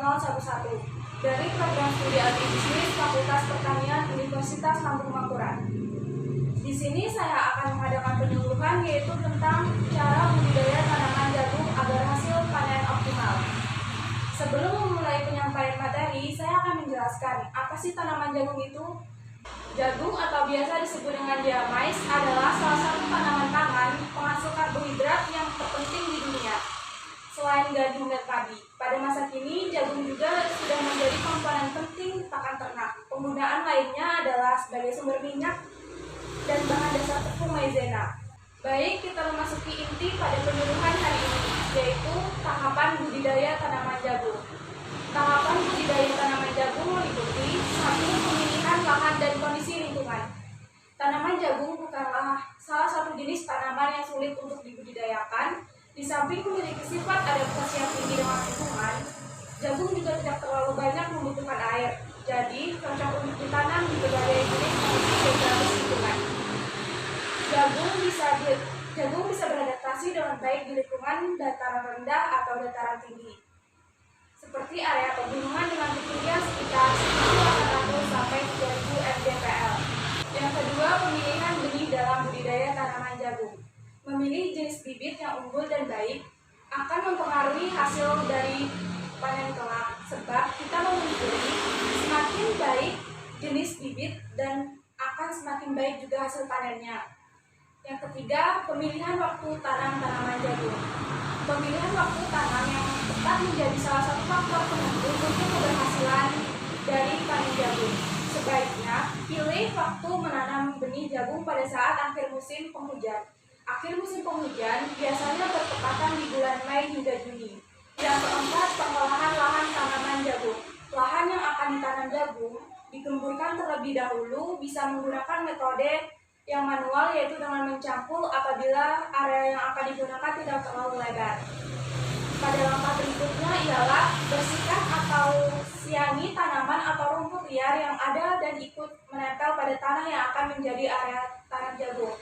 011 dari Program Studi Agribisnis Fakultas Pertanian Universitas Lampung Mangkurat. Di sini saya akan mengadakan penyuluhan yaitu tentang cara budidaya tanaman jagung agar hasil panen optimal. Sebelum memulai penyampaian materi, saya akan menjelaskan apa sih tanaman jagung itu. Jagung atau biasa disebut dengan diamais adalah salah satu tanaman pangan penghasil karbohidrat yang terpenting di dunia. Selain gandum dan padi, pada masa kini jagung juga sudah menjadi komponen penting pakan ternak. Penggunaan lainnya adalah sebagai sumber minyak dan bahan dasar tepung maizena. Baik, kita memasuki inti pada penyuluhan hari ini, yaitu tahapan budidaya tanaman jagung. Tahapan budidaya tanaman jagung meliputi 1. Pemilihan lahan dan kondisi lingkungan. Tanaman jagung bukanlah salah satu jenis tanaman yang sulit untuk dibudidayakan. Di samping memiliki sifat adaptasi yang tinggi dengan lingkungan, jagung juga tidak terlalu banyak membutuhkan air. Jadi, cocok untuk ditanam di berbagai jenis kondisi geografis lingkungan. Jagung bisa beradaptasi dengan baik di lingkungan dataran rendah atau dataran tinggi, seperti area pegunungan dengan ketinggian sekitar 1.800 sampai 3.000 mdpl. Yang kedua, pemilihan benih dalam budidaya tanaman jagung. Memilih jenis bibit yang unggul dan baik akan mempengaruhi hasil dari panen kelak, sebab kita memilih semakin baik jenis bibit dan akan semakin baik juga hasil panennya. Yang ketiga, pemilihan waktu tanam tanaman jagung. Pemilihan waktu tanam yang tepat menjadi salah satu faktor penentu untuk keberhasilan dari panen jagung. Sebaiknya pilih waktu menanam benih jagung pada saat akhir musim penghujan. Akhir musim penghujan biasanya bertepatan di bulan Mei hingga Juni. Yang keempat, pengolahan lahan tanaman jagung. Lahan yang akan ditanam jagung digemburkan terlebih dahulu, bisa menggunakan metode yang manual, yaitu dengan mencampur apabila area yang akan digunakan tidak terlalu lebar. Pada langkah berikutnya ialah bersihkan atau siangi tanaman atau rumput liar yang ada dan ikut menempel pada tanah yang akan menjadi area tanam jagung.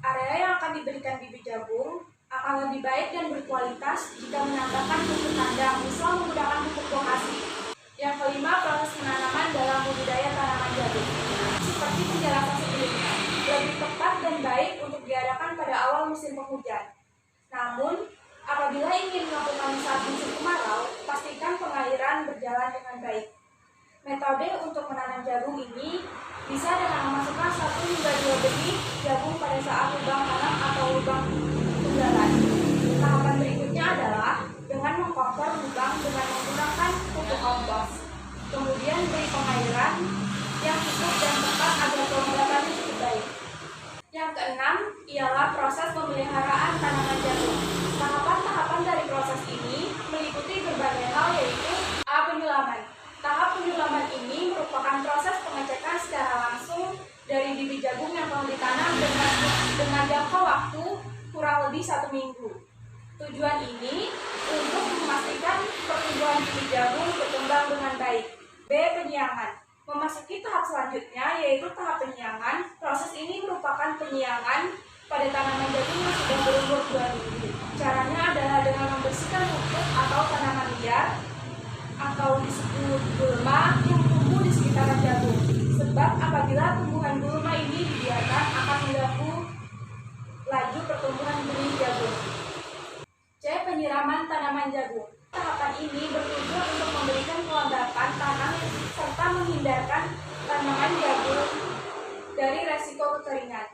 Area yang akan diberikan bibit jagung akan lebih baik dan berkualitas jika menambahkan pupuk kandang, misal menggunakan pupuk lokasi. Yang kelima, proses penanaman dalam budidaya tanaman jagung. Seperti penjelasan sebelumnya, lebih tepat dan baik untuk diadakan pada awal musim penghujan. Namun, apabila ingin melakukan saat musim kemarau, pastikan pengairan berjalan dengan baik. Metode untuk menanam jagung ini bisa dengan memasukkan 1 hingga 2 benih jagung pada saat lubang tanam atau lubang tunggalan. Tahapan berikutnya adalah dengan mengkompor lubang dengan menggunakan pupuk kompos. Kemudian beri pengairan yang cukup dan tepat agar kelembabannya cukup baik. Yang keenam ialah proses pemeliharaan tanaman jagung. Tahapan-tahapan dari proses ini meliputi berbagai hal, yaitu A. Penyulaman. Tahap penyulaman ini merupakan proses pengecekan secara langsung dari bibit jagung yang telah ditanam dengan jangka waktu kurang lebih 1 minggu. Tujuan ini untuk memastikan pertumbuhan bibit jagung berkembang dengan baik. B. Penyiangan. Memasuki tahap selanjutnya, yaitu tahap penyiangan. Proses ini merupakan penyiangan pada tanaman jagung yang sudah berumur 2 minggu. Caranya adalah dengan membersihkan rumput atau tanaman liar atau disebut gulma yang tumbuh di sekitar jagung. Sebab apabila tumbuhan gulma ini dibiarkan akan mengganggu laju pertumbuhan benih jagung. C. Penyiraman tanaman jagung. Tahapan ini bertujuan untuk memberikan kelembapan tanah serta menghindarkan tanaman jagung dari resiko kekeringan.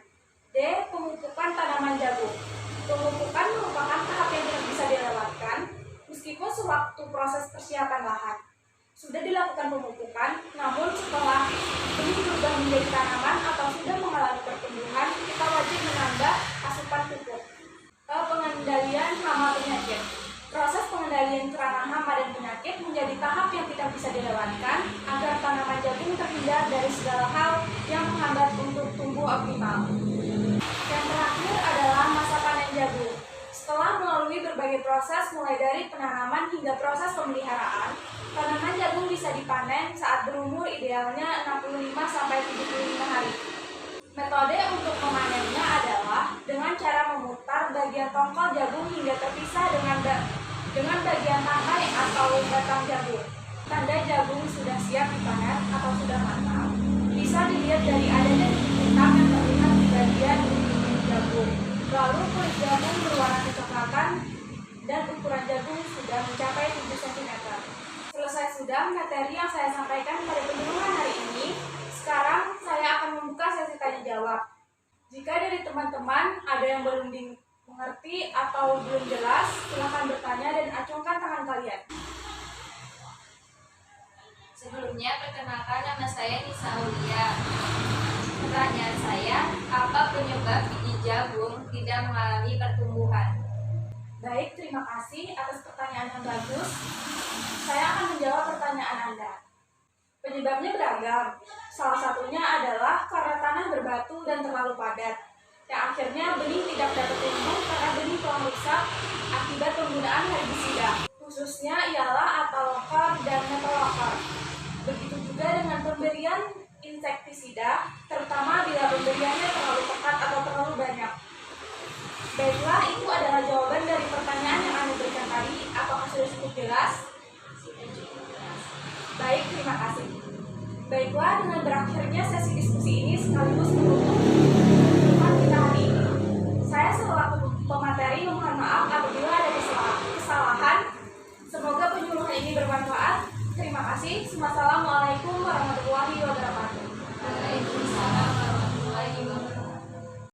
D. Pemupukan tanaman jagung. Pemupukan merupakan tahap yang tidak bisa dilewatkan meskipun sewaktu proses persiapan lahan sudah dilakukan pemupukan, namun setelah benih berubah menjadi tanaman atau sudah mengalami pertumbuhan, kita wajib menambah asupan pupuk. Pengendalian hama penyakit. Proses pengendalian kerana hama dan penyakit menjadi tahap yang tidak bisa dilewatkan agar tanaman jagung terhindar dari segala hal yang menghambat untuk tumbuh optimal. Yang terakhir adalah masa panen jagung. Setelah melalui berbagai proses mulai dari penanaman hingga proses pemeliharaan, tanaman jagung bisa dipanen saat berumur idealnya 65-75 hari. Metode untuk memanennya adalah dengan cara memutar bagian tongkol jagung hingga terpisah dengan bagian tangkai atau batang jagung. Tanda jagung sudah siap dipanen atau sudah matang bisa dilihat dari adanya titik hitam yang terlihat di bagian ujung jagung. Lalu kulit jagung berwarna kecoklatan dan ukuran jagung sudah mencapai 7 cm. Selesai sudah materi yang saya sampaikan pada penyuluhan hari ini. Sekarang saya akan membuka sesi tanya jawab. Jika dari teman-teman ada yang belum mengerti atau belum jelas, silakan bertanya dan acungkan tangan kalian. Sebelumnya, perkenalkan, nama saya Nisa Aulia. Pertanyaan saya, apa penyebab biji jagung tidak mengalami pertumbuhan? Baik, terima kasih atas pertanyaan yang bagus. Saya akan menjawab pertanyaan Anda. Penyebabnya beragam. Salah satunya adalah karena tanah berbatu dan terlalu padat, yang akhirnya benih tidak dapat tumbuh karena benih telah rusak akibat penggunaan herbisida, khususnya ialah Atalokar dan Metolokar. Begitu juga dengan pemberian insektisida, terutama bila pemberiannya terlalu tepat atau terlalu banyak. Baiklah, itu adalah jawaban dari pertanyaan yang Anda berikan tadi. Apakah sudah cukup jelas? Baik, terima kasih. Baiklah, dengan berakhirnya sesi diskusi ini sekaligus menutup